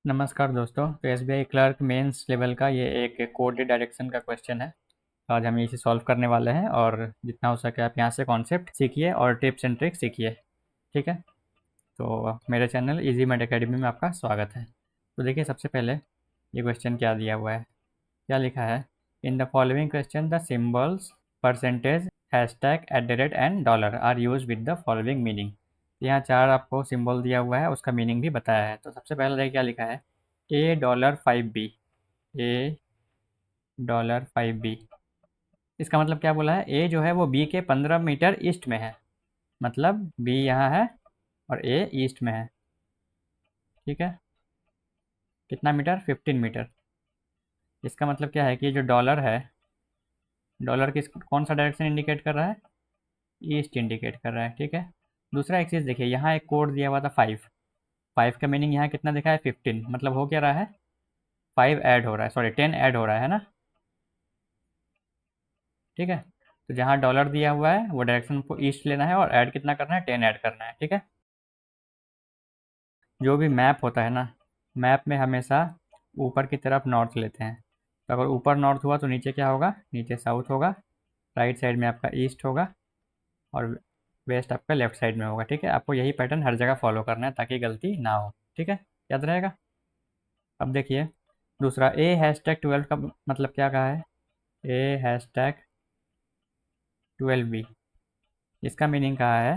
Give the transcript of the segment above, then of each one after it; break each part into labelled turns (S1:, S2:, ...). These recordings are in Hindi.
S1: नमस्कार दोस्तों। तो एसबीआई क्लर्क मेंस लेवल का ये एक कोड डायरेक्शन का क्वेश्चन है। तो आज हम इसे सॉल्व करने वाले हैं और जितना हो सके आप यहाँ से कॉन्सेप्ट सीखिए और टिप्स एंड ट्रिक्स सीखिए। ठीक है। तो मेरे चैनल इजी मैथ एकेडमी में आपका स्वागत है। तो देखिए, सबसे पहले ये क्वेश्चन क्या दिया हुआ है, क्या लिखा है। In the following question the symbols percentage hashtag @ and dollar are use with the following meaning. यहाँ चार आपको सिंबल दिया हुआ है, उसका मीनिंग भी बताया है। तो सबसे पहले देखिए क्या लिखा है, $5B। $5B, इसका मतलब क्या बोला है, ए जो है वो बी के 15 मीटर ईस्ट में है। मतलब बी यहाँ है और ए ईस्ट में है। ठीक है। कितना मीटर, 15 मीटर। इसका मतलब क्या है कि जो डॉलर है, डॉलर किस कौन सा डायरेक्शन इंडिकेट कर रहा है, ईस्ट इंडिकेट कर रहा है। ठीक है। दूसरा एक चीज़ देखिए, यहाँ एक कोड दिया हुआ था 5। 5 का मीनिंग यहाँ कितना दिखा है, 15। मतलब हो क्या रहा है, 5 ऐड हो रहा है, सॉरी 10 ऐड हो रहा है ना। ठीक है। तो जहाँ डॉलर दिया हुआ है वो डायरेक्शन को ईस्ट लेना है और ऐड कितना करना है, 10 ऐड करना है। ठीक है। जो भी मैप होता है ना, मैप में हमेशा ऊपर की तरफ नॉर्थ लेते हैं। तो अगर ऊपर नॉर्थ हुआ तो नीचे क्या होगा, नीचे साउथ होगा। राइट साइड में आपका ईस्ट होगा और वेस्ट आपका लेफ्ट साइड में होगा। ठीक है। आपको यही पैटर्न हर जगह फॉलो करना है ताकि गलती ना हो। ठीक है, याद रहेगा। अब देखिए दूसरा, A#12 का मतलब क्या कहा है, A#12B। इसका मीनिंग कहा है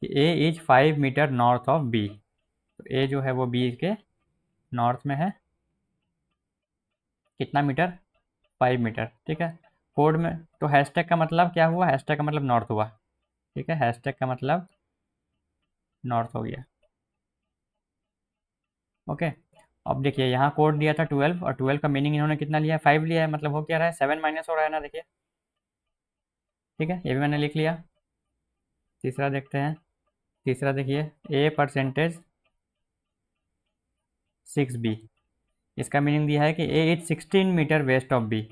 S1: कि A is 5 metre north of B. तो ए जो है वो बी के नॉर्थ में है, कितना मीटर, 5 मीटर। ठीक है। कोड में तो हैशटैग का मतलब क्या हुआ, हैशटैग का मतलब नॉर्थ हुआ। ठीक है, हैशटैग का मतलब नॉर्थ हो गया। ओके। अब देखिए यहाँ कोड दिया था 12 और 12 का मीनिंग इन्होंने कितना लिया है, 5 लिया है। मतलब हो क्या रहा है, 7 माइनस हो रहा है ना। देखिए, ठीक है, ये भी मैंने लिख लिया। तीसरा देखते हैं। तीसरा देखिए, A% 6B। इसका मीनिंग दिया है कि A is 16 metre west of B.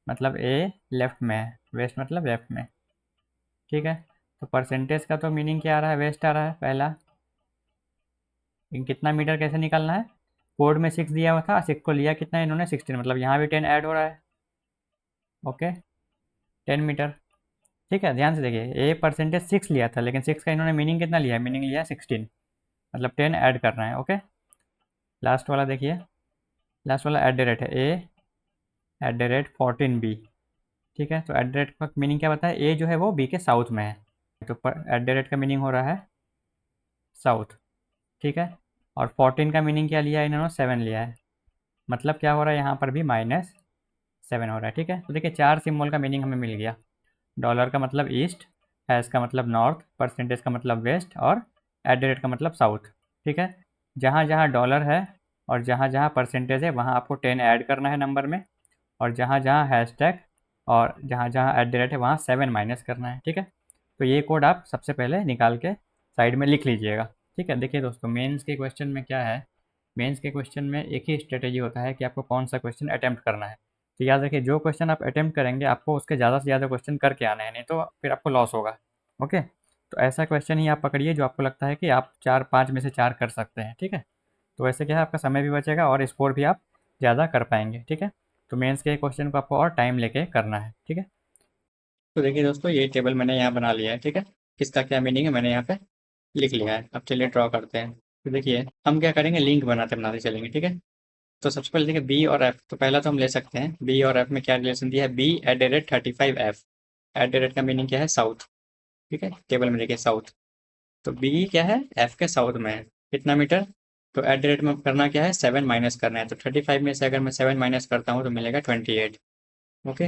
S1: मतलब ए लेफ्ट में है, वेस्ट मतलब लेफ्ट में। ठीक है। तो परसेंटेज का तो मीनिंग क्या आ रहा है, वेस्ट आ रहा है पहला। लेकिन कितना मीटर कैसे निकालना है, कोड में 6 दिया हुआ था, 6 को लिया कितना इन्होंने, 16। मतलब यहाँ भी 10 ऐड हो रहा है। Okay, 10 metre. ठीक है, ध्यान से देखिए, A% 6 लिया था लेकिन 6 का इन्होंने मीनिंग कितना लिया है, मीनिंग लिया है 16। मतलब 10 ऐड करना है। ओके। लास्ट वाला देखिए, लास्ट वाला @ है, A@14B। ठीक है। तो @ का मीनिंग क्या बताया, ए जो है वो बी के साउथ में है। तो @ का मीनिंग हो रहा है साउथ। ठीक है। और 14 का मीनिंग क्या लिया है इन्होंने, 7 लिया है। मतलब क्या हो रहा है, यहाँ पर भी -7 हो रहा है। ठीक है। तो देखिए चार सिम्बल का मीनिंग हमें मिल गया। डॉलर का मतलब ईस्ट, हैश का मतलब नॉर्थ, परसेंटेज का मतलब वेस्ट और @ का मतलब साउथ। ठीक है। जहाँ जहाँ डॉलर है और जहाँ जहाँ परसेंटेज है वहाँ आपको 10 ऐड करना है नंबर में, और जहाँ जहाँ हैशटैग और जहाँ जहाँ @ है वहाँ 7 माइनस करना है। ठीक है। तो ये कोड आप सबसे पहले निकाल के साइड में लिख लीजिएगा। ठीक है। देखिए दोस्तों, मेंस के क्वेश्चन में क्या है, मेंस के क्वेश्चन में एक ही स्ट्रेटेजी होता है कि आपको कौन सा क्वेश्चन अटैम्प्ट करना है। तो याद रखिए, जो क्वेश्चन आप अटैम्प्ट करेंगे आपको उसके ज़्यादा से ज़्यादा क्वेश्चन करके आने हैं, नहीं तो फिर आपको लॉस होगा। ओके। तो ऐसा क्वेश्चन ही आप पकड़िए जो आपको लगता है कि आप 4-5 में से 4 कर सकते हैं। ठीक है। तो वैसे क्या है, आपका समय भी बचेगा और स्कोर भी आप ज़्यादा कर पाएंगे। ठीक है। तो मेंस के क्वेश्चन को आपको और टाइम लेके करना है। ठीक है। तो देखिए दोस्तों, ये टेबल मैंने यहाँ बना लिया है। ठीक है। किसका क्या मीनिंग है मैंने यहाँ पे लिख लिया है। अब चलिए ड्रॉ करते हैं। तो देखिए हम क्या करेंगे, लिंक बनाते बनाते चलेंगे। ठीक है। तो सबसे पहले देखिए बी और एफ। तो पहला तो हम ले सकते हैं, बी और एफ में क्या रिलेशन दिया है, B@35F। @ का मीनिंग क्या है, साउथ। ठीक है, टेबल में देखिए साउथ। तो बी क्या है, एफ के साउथ में है, कितना मीटर। तो @ में करना क्या है, 7 माइनस करना है। तो 35 में से अगर मैं 7 माइनस करता हूँ तो मिलेगा 28। ओके।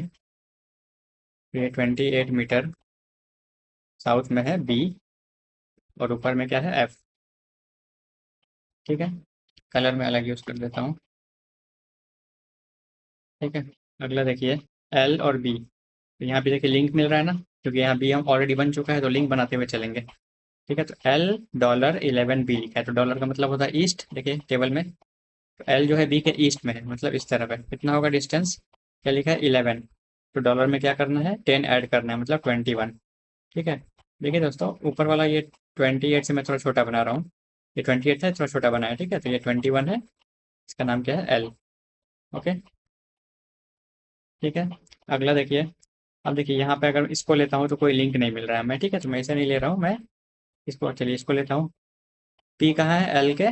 S1: ये 28 मीटर साउथ में है बी और ऊपर में क्या है, एफ। ठीक है। कलर में अलग यूज़ कर देता हूँ। ठीक है। अगला देखिए, एल और बी। तो यहाँ भी देखिए लिंक मिल रहा है ना, क्योंकि यहाँ बी हम ऑलरेडी बन चुका है तो लिंक बनाते हुए चलेंगे। ठीक है। तो एल $11B लिखा है, तो डॉलर का मतलब होता है ईस्ट। देखिए टेबल में, तो एल जो है बी के ईस्ट में है, मतलब इस तरफ है। कितना होगा डिस्टेंस, क्या लिखा है, 11। तो डॉलर में क्या करना है, 10 ऐड करना है, मतलब 21। ठीक है। देखिए दोस्तों, ऊपर वाला ये 28 से मैं थोड़ा छोटा बना रहा हूँ। ये 28 था, थोड़ा छोटा बना है। ठीक है। तो ये 21 है इसका नाम क्या है, एल। ओके, ठीक है। अगला देखिए, अब देखिए यहाँ पे अगर इसको लेता हूँ तो कोई लिंक नहीं मिल रहा है मैं, ठीक है, तो मैं इसे नहीं ले रहा हूँ मैं। इसको, चलिए इसको लेता हूँ। पी कहाँ है, एल के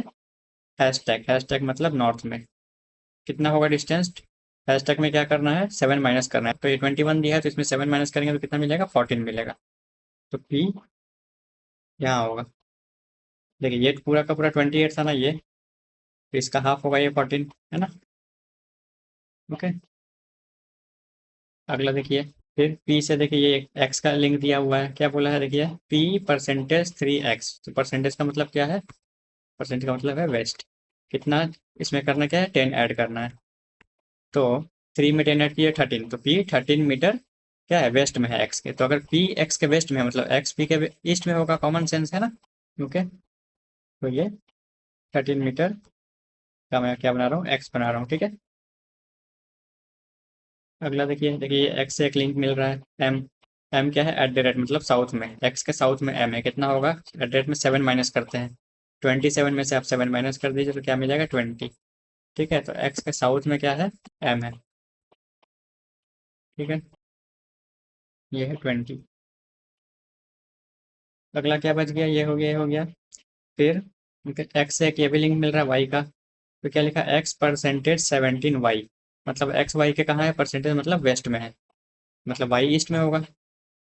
S1: हैशटैग, हैशटैग मतलब नॉर्थ में कितना होगा डिस्टेंस। हैशटैग में क्या करना है, 7 माइनस करना है, तो ये 21 दिया है तो इसमें 7 माइनस करेंगे तो कितना मिलेगा, 14 मिलेगा। तो पी यहाँ होगा। देखिए ये पूरा का पूरा 28 था ना ये, तो इसका हाफ होगा ये 14, है ना। ओके, अगला देखिए, फिर पी से देखिए ये एक्स का लिंक दिया हुआ है, क्या बोला है देखिए, पी परसेंटेज 3x, तो परसेंटेज का मतलब क्या है, परसेंटेज का मतलब है वेस्ट। कितना इसमें करना, क्या है, 10 ऐड करना है। तो 3 में 10 ऐड किया 13, तो पी 13 मीटर क्या है, वेस्ट में है एक्स के, तो अगर पी एक्स के वेस्ट में है मतलब एक्स पी के ईस्ट में होगा, कॉमन सेंस है ना। ओके, तो ये 13 मीटर का मैं क्या बना रहा हूँ, एक्स बना रहा हूँ, ठीक है। अगला देखिए, देखिए एक्स से एक लिंक मिल रहा है, एम। एम क्या है, एट द रेट मतलब साउथ में, एक्स के साउथ में एम है, कितना होगा, एट द रेट में 7 माइनस करते हैं, 27 में से आप 7 माइनस कर दीजिए तो क्या मिलेगा, 20। ठीक है, तो एक्स के साउथ में क्या है, एम है, ठीक है, ये है 20। अगला क्या बच गया, ये हो गया, ये हो गया। फिर एक्स से एक ये भी लिंक मिल रहा है वाई का, तो क्या लिखा, एक्स परसेंटेज 17 वाई, मतलब एक्स वाई के कहाँ है, परसेंटेज मतलब वेस्ट में है, मतलब वाई ईस्ट में होगा।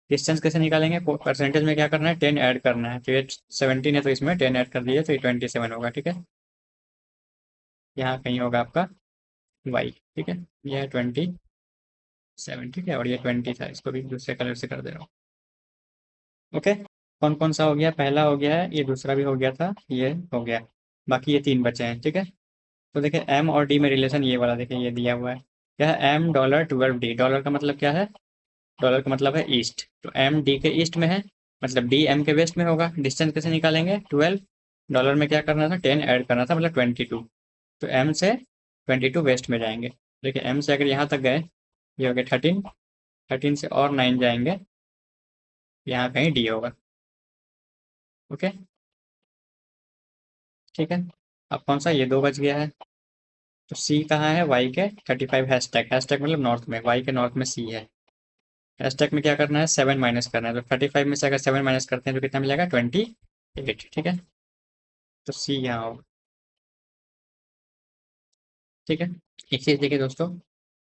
S1: डिस्टेंस कैसे निकालेंगे, परसेंटेज में क्या करना है, 10 ऐड करना है, तो ये 17 है तो इसमें 10 ऐड कर दीजिए तो ये 27 होगा, ठीक है। यहाँ कहीं होगा आपका वाई, ठीक है, ये है 27, ठीक है, और ये 20 था, इसको भी दूसरे कलर से कर दे रहा हूँ। ओके, कौन कौन सा हो गया, पहला हो गया है, ये दूसरा भी हो गया था, ये हो गया, बाकी ये तीन बचे हैं, ठीक है। तो देखिए एम और डी में रिलेशन ये वाला देखिए, ये दिया हुआ है, क्या है, एम डॉलर 12 डी, डॉलर का मतलब क्या है, डॉलर का मतलब है ईस्ट, तो एम डी के ईस्ट में है, मतलब डी एम के वेस्ट में होगा। डिस्टेंस कैसे निकालेंगे, 12, डॉलर में क्या करना था, 10 ऐड करना था, मतलब 22, तो एम से 22 वेस्ट में जाएंगे। देखिए एम से अगर यहाँ तक गए, ये हो गया 13, 13 से और 9 जाएंगे, यहाँ कहीं डी होगा। ओके, ठीक है। अब कौन सा, ये दो बच गया है, तो सी कहाँ है, वाई के 35 हैशटैग, हैशटैग मतलब नॉर्थ में, वाई के नॉर्थ में सी है। हैशटैग में क्या करना है, 7 माइनस करना है, तो 35 में से अगर 7 माइनस करते हैं तो कितना मिलेगा, 28, ठीक है, तो सी यहाँ होगा, ठीक है। एक चीज़ देखिए दोस्तों,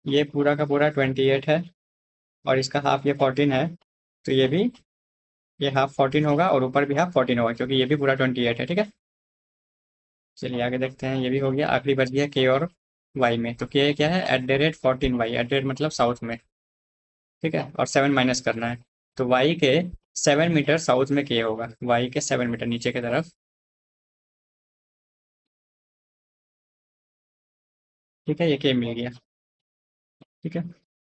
S1: ये पूरा का पूरा 28 है और इसका हाफ ये 14 है, तो ये भी, ये हाफ 14 होगा और ऊपर भी हाफ 14 होगा क्योंकि ये भी पूरा 28 है, ठीक है। चलिए आगे देखते हैं, ये भी हो गया, आखिरी बच गया के और वाई में, तो के क्या है, at the rate 14 Y, at the rate मतलब साउथ में, ठीक है, और 7 माइनस करना है, तो वाई के 7 मीटर साउथ में के होगा, वाई के 7 मीटर नीचे की तरफ, ठीक है, ये के मिल गया, ठीक है।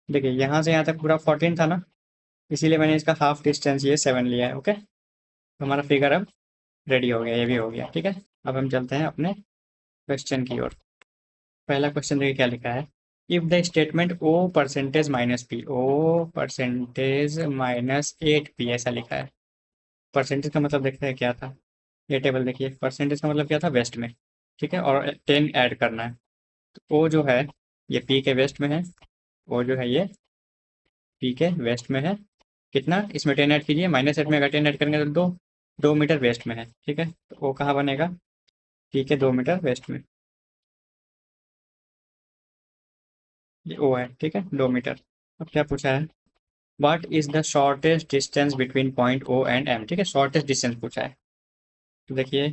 S1: देखिए यहाँ से यहाँ तक पूरा 14 था ना, इसीलिए मैंने इसका हाफ डिस्टेंस ये 7 लिया है। ओके, तो हमारा फिगर अब रेडी हो गया, ये भी हो गया, ठीक है। अब हम चलते हैं अपने क्वेश्चन की ओर। पहला क्वेश्चन देखिए क्या लिखा है, if the statement O percentage minus P, O percentage minus 8 P, ऐसा लिखा है। परसेंटेज का मतलब देखते हैं क्या था, ये टेबल देखिए, परसेंटेज का मतलब क्या था, वेस्ट में, ठीक है, और 10 ऐड करना है, तो ओ जो है ये पी के वेस्ट में है, ओ जो है ये पी के वेस्ट में है, कितना, इसमें 10 ऐड कीजिए, -8 में अगर 10 ऐड करेंगे तो 2 मीटर वेस्ट में है, ठीक है, तो ओ कहाँ बनेगा, पी के 2 मीटर वेस्ट में, ये ओ है, ठीक है, 2 मीटर। अब क्या पूछा है, what is the shortest distance between point O and M, ठीक है, शॉर्टेस्ट डिस्टेंस पूछा है। तो देखिए,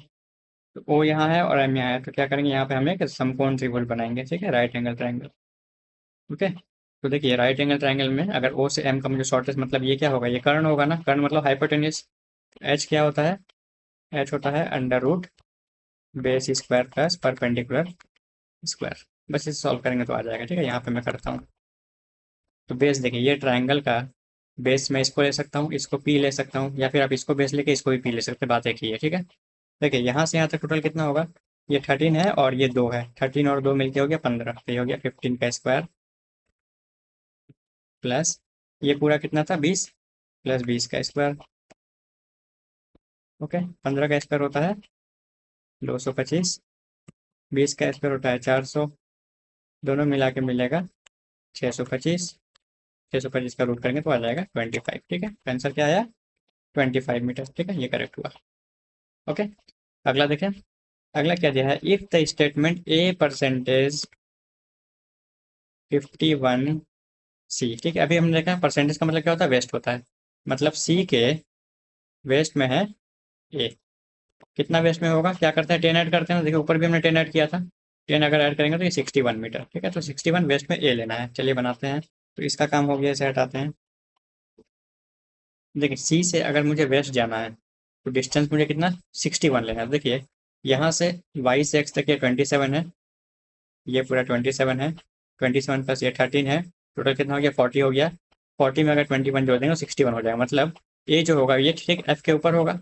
S1: तो ओ यहाँ है और एम यहाँ है, तो क्या करेंगे, यहाँ पे हम एक समकोण त्रिभुज बनाएंगे, ठीक है, राइट एंगल ट्रायंगल। ओके, तो देखिए राइट एंगल ट्रायंगल में अगर ओ से एम का मुझे शॉर्टेस्ट, मतलब ये क्या होगा, ये कर्ण होगा ना, कर्ण मतलब हाइपोटेन्यूज। एच क्या होता है, एच होता है under root base square plus perpendicular square. बस इसे सॉल्व करेंगे तो आ जाएगा, ठीक है, यहाँ पे मैं करता हूँ। तो बेस देखिए, ये ट्रायंगल का बेस मैं इसको ले सकता हूँ, इसको पी ले सकता हूँ, या फिर आप इसको बेस लेके इसको भी पी ले सकते हैं, बात एक ही है, ठीक है। देखिए यहाँ से यहाँ तक टोटल कितना होगा, ये 13 है और ये 2 है, 13 और 2 मिलके हो गया 15, तो ये हो गया 15 का स्क्वायर प्लस ये पूरा कितना था, 20 प्लस 20 का स्क्वायर। ओके, 15 का स्क्वायर होता है 225, 20 का स्क्वायर होता है 400, दोनों मिला के मिलेगा 625। 625 का रूट करेंगे तो आ जाएगा 25। ठीक है, आंसर क्या आया? 25 मीटर। ठीक है, ये करेक्ट हुआ। ओके, अगला देखें। अगला क्या दिया है? If the statement a percentage 51 सी। ठीक है, अभी हमने देखा परसेंटेज का मतलब क्या होता है? वेस्ट होता है। मतलब सी के वेस्ट में है ए। कितना वेस्ट में होगा? क्या करते हैं? 10 ऐड करते हैं। देखिए ऊपर भी हमने 10 ऐड किया था। 10 अगर ऐड करेंगे तो ये 61 मीटर। ठीक है, तो 61 वेस्ट में ए लेना है। चलिए बनाते हैं। तो इसका काम हो गया, इसे हटाते हैं। देखिए सी से अगर मुझे वेस्ट जाना है तो डिस्टेंस मुझे कितना? 61 लेना है। देखिए यहाँ से वाई से एक्स तक ये 27 है, ये पूरा 27 है। 27 प्लस ये 13 है। टोटल कितना हो गया? 40 हो गया। 40 में अगर 21 जोड़ देंगे तो 61 हो जाएगा। मतलब ए जो होगा ये ठीक एफ के ऊपर होगा,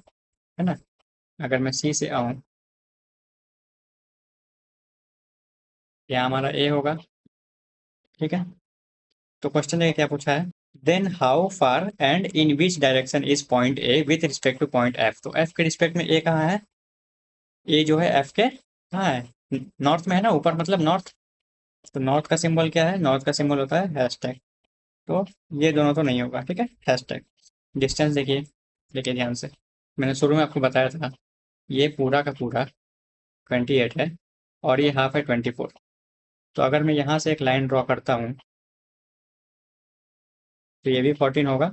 S1: है ना। अगर मैं सी से आऊँ, यहाँ हमारा ए होगा। ठीक है, तो क्वेश्चन देखिए क्या पूछा है। Then how far and in which direction is point A with respect to point F. तो एफ के रिस्पेक्ट में ए कहाँ है? ए जो है एफ के कहाँ है? नॉर्थ में है ना, ऊपर मतलब नॉर्थ। तो नॉर्थ का सिंबल क्या है? नॉर्थ का सिंबल होता है हैशटैग। तो ये दोनों तो नहीं होगा। ठीक है, हैशटैग। डिस्टेंस देखिए, देखिए ध्यान से। मैंने शुरू में आपको बताया था ये पूरा का पूरा 28 है और ये हाफ है 24। तो अगर मैं यहाँ से एक लाइन ड्रॉ करता हूँ तो ये भी 14 होगा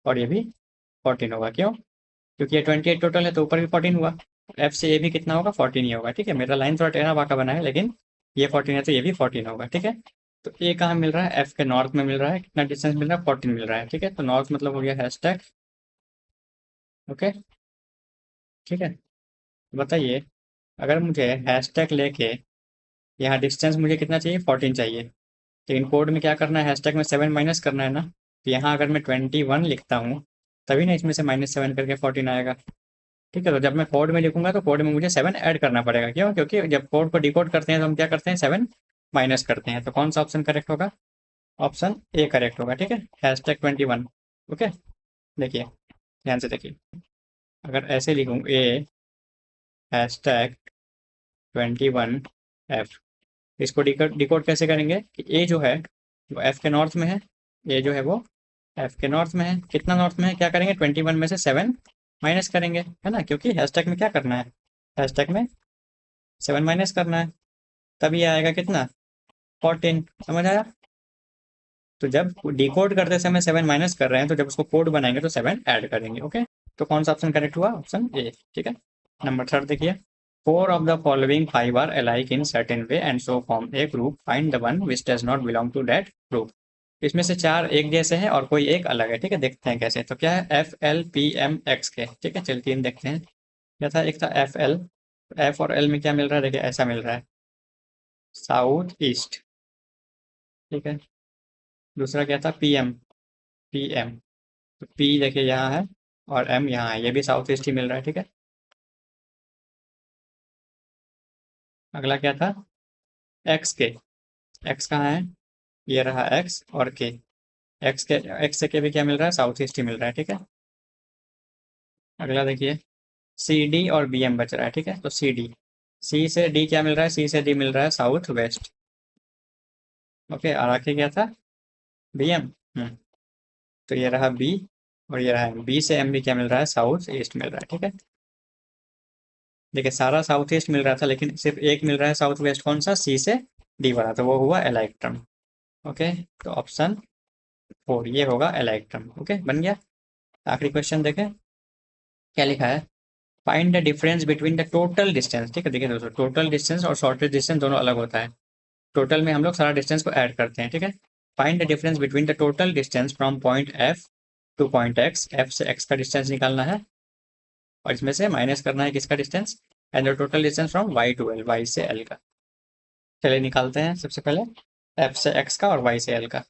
S1: और ये भी 14 होगा। क्यों? क्योंकि ये 28 टोटल है तो ऊपर भी 14 हुआ। एफ से ये भी कितना होगा? 14 ही होगा। ठीक है, मेरा लाइन थोड़ा टेढ़ा बाका बना है लेकिन ये 14 है तो ये भी 14 होगा। ठीक है, तो ए कहाँ मिल रहा है? एफ के नॉर्थ में मिल रहा है। कितना डिस्टेंस मिल रहा है? 14 मिल रहा है। ठीक है, तो नॉर्थ मतलब हो गया हैशटैग। ओके, ठीक है, बताइए अगर मुझे हैशटैग लेके यहाँ डिस्टेंस मुझे कितना चाहिए? 14 चाहिए। लेकिन कोड में क्या करना है? हैशटैग में 7 माइनस करना है ना। तो यहाँ अगर मैं 21 लिखता हूँ तभी ना इसमें से -7 करके 14 आएगा। ठीक है, तो जब मैं कोड में लिखूंगा तो कोड में मुझे 7 ऐड करना पड़ेगा। क्यों? क्योंकि जब कोड को डिकोड करते हैं तो हम क्या करते हैं? 7 माइनस करते हैं। तो कौन सा ऑप्शन करेक्ट होगा? ऑप्शन ए करेक्ट होगा। ठीक है, हैशटैग 21। ओके, देखिए ध्यान से देखिए। अगर ऐसे लिखूँ ए हैशटैग 21 एफ, इसको डिकोड डिकोड कैसे करेंगे कि ए जो है वो एफ के नॉर्थ में है। ए जो है वो एफ के नॉर्थ में है। कितना नॉर्थ में है? क्या करेंगे? 21 में से 7 माइनस करेंगे, है ना। क्योंकि हैशटैग में क्या करना है? हैशटैग में 7 माइनस करना है। तब ये आएगा कितना? 14। समझ आया? तो जब डिकोड करते समय 7 माइनस कर रहे हैं तो जब उसको कोड बनाएंगे तो 7 ऐड करेंगे। ओके, तो कौन सा ऑप्शन करेक्ट हुआ? Option A. ठीक है, नंबर थर्ड देखिए। 4 of the following 5 are alike in certain way and so form a group. Find the one which does not belong to that group. इसमें से 4 एक जैसे हैं और कोई एक अलग है। ठीक है, देखते हैं कैसे। तो क्या है? F L P M X के। ठीक है, चलिए 3 देखते हैं। क्या था? एक था एफ एल। एफ और एल में क्या मिल रहा है? देखिए ऐसा मिल रहा है, साउथ ईस्ट। ठीक है, दूसरा क्या था? P M. पी एम, तो पी देखिए यहाँ है और एम यहाँ है, ये भी साउथ ईस्ट ही मिल रहा है। ठीक है, अगला क्या था? एक्स के। एक्स कहाँ है? ये रहा एक्स और के। एक्स के, एक्स से के भी क्या मिल रहा है? साउथ ईस्ट ही मिल रहा है। ठीक है, अगला देखिए। सी डी और बी एम बच रहा है। ठीक है, तो सी डी, सी से डी क्या मिल रहा है? सी से डी मिल रहा है साउथ वेस्ट। ओके, और आखिर क्या था? B M. तो ये रहा बी और ये रहा एम। बी से एम भी क्या मिल रहा है? साउथ ईस्ट मिल रहा है। ठीक है, देखिए सारा साउथ ईस्ट मिल रहा था लेकिन सिर्फ एक मिल रहा है साउथ वेस्ट। कौन सा? सी से डी वाला, तो वो हुआ एलाइक टर्म। ओके, तो ऑप्शन 4 ये होगा एलाइक टर्म। ओके, बन गया। आखिरी क्वेश्चन देखें क्या लिखा है। Find the difference between the total distance. ठीक है, देखिए दोस्तों, टोटल डिस्टेंस और शॉर्टेस्ट डिस्टेंस दोनों अलग होता है। टोटल में हम लोग सारा डिस्टेंस को ऐड करते हैं। ठीक है, find the difference between the total distance from point F to point X. F से एक्स का डिस्टेंस निकालना है और इसमें से माइनस करना है किसका distance? And the total distance from Y to L, Y से एल का। चलिए निकालते हैं सबसे पहले एफ से एक्स का और वाई से एल का।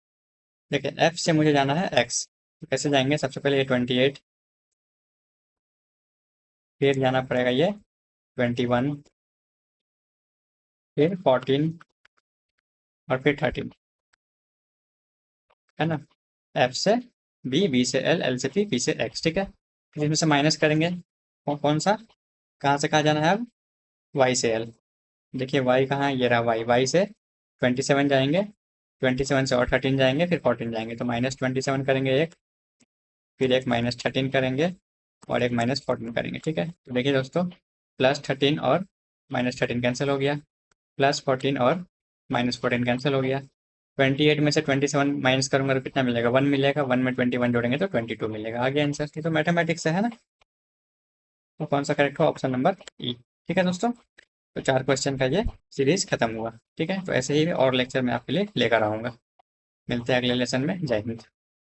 S1: देखिए एफ से मुझे जाना है एक्स, तो कैसे जाएंगे? सबसे पहले ये 28, फिर जाना पड़ेगा ये 21, फिर 14 और फिर 13, है ना। एफ से बी, बी से एल, एल से पी से एक्स। ठीक है, फिर इसमें से माइनस करेंगे। कौन सा? कहाँ से कहाँ जाना है अब? वाई से एल। देखिए वाई कहाँ है, ये रहा वाई, वाई से 27 जाएंगे, 27 से और 13 जाएंगे, फिर 14 जाएंगे, तो -27 करेंगे एक, फिर एक -13 करेंगे, और एक -14 करेंगे। ठीक है, तो देखिए दोस्तों, +13 और -13 कैंसिल हो गया, +14 और -14 कैंसिल हो गया, 28 में से 27 माइनस करूंगा तो कितना मिलेगा, 1 मिलेगा, 1 में 21 जोड़ेंगे तो 22 मिलेगा। आ गया आंसर। ये तो मैथमेटिक्स है ना। तो कौन सा करेक्ट हो, ऑप्शन नंबर ई। ठीक है दोस्तों, तो 4 क्वेश्चन का ये सीरीज खत्म हुआ। ठीक है, तो ऐसे ही और लेक्चर मैं आपके लिए लेकर आऊँगा। मिलते हैं अगले लेसन में। जय हिंद।